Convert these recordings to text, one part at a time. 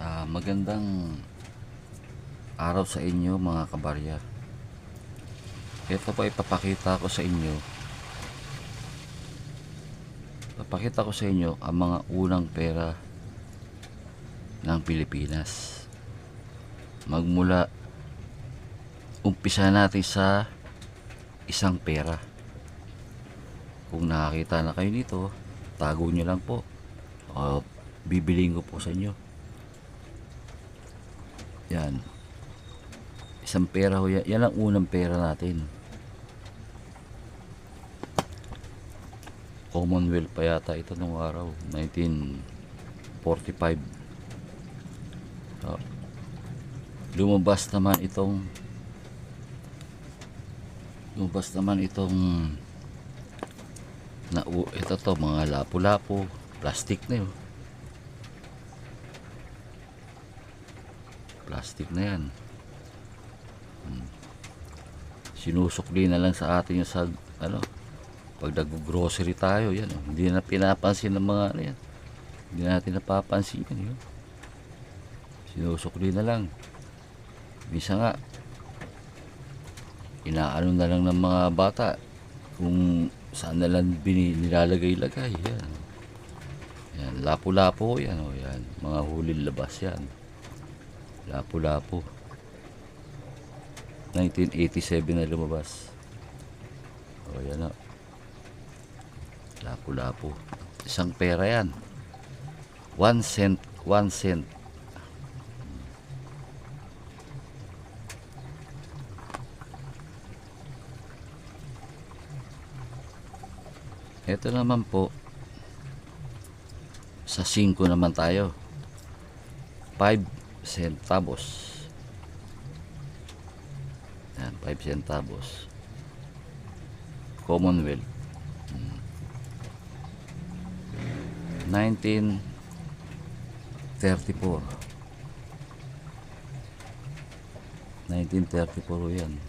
Magandang araw sa inyo mga kabarya. Ito po ipapakita ko sa inyo. Papakita ko sa inyo ang mga unang pera ng Pilipinas. Magmula umpisa natin sa isang pera. Kung nakakita na kayo nito, tago nyo lang po. O bibiliin ko po sa inyo. Yan. Isang pera ho yan. Yan ang unang pera natin. Commonwealth pa yata ito nung araw. 1945. So, lumabas naman itong ito to, mga lapu-lapu. Plastic na yun. Plastic na yan. Sinusukli na lang sa atin yung sa pag nag-grocery tayo, yan, hindi na pinapansin ng mga yan. Hindi natin napapansin yan, yun. Sinusukli na lang. Minsan nga inaano na lang ng mga bata kung saan na lang nilalagay-lagay. Yan. Yan, lapu-lapu yan, yan. Mga hulil labas yan. Lapu-lapu. 1987 na lumabas. Yan o. Lapu-lapu. Isang pera yan. 1 cent. 1 cent. Ito naman po. Sa 5 naman tayo. 5 centavos. Yan, 5 centavos. Commonwealth. 1934. 1934 yan.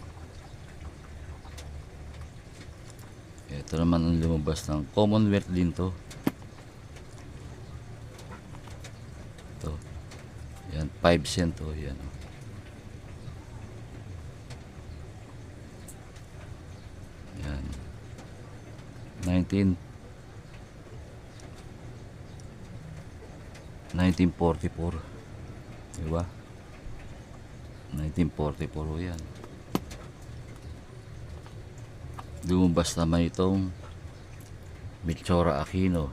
Ito naman ang lumabas ng Commonwealth din to. Ito. Yan, 5 cent to. Yan. Yan. 1944. Diba? 1944 yan. Lumabas naman itong Melchora Aquino.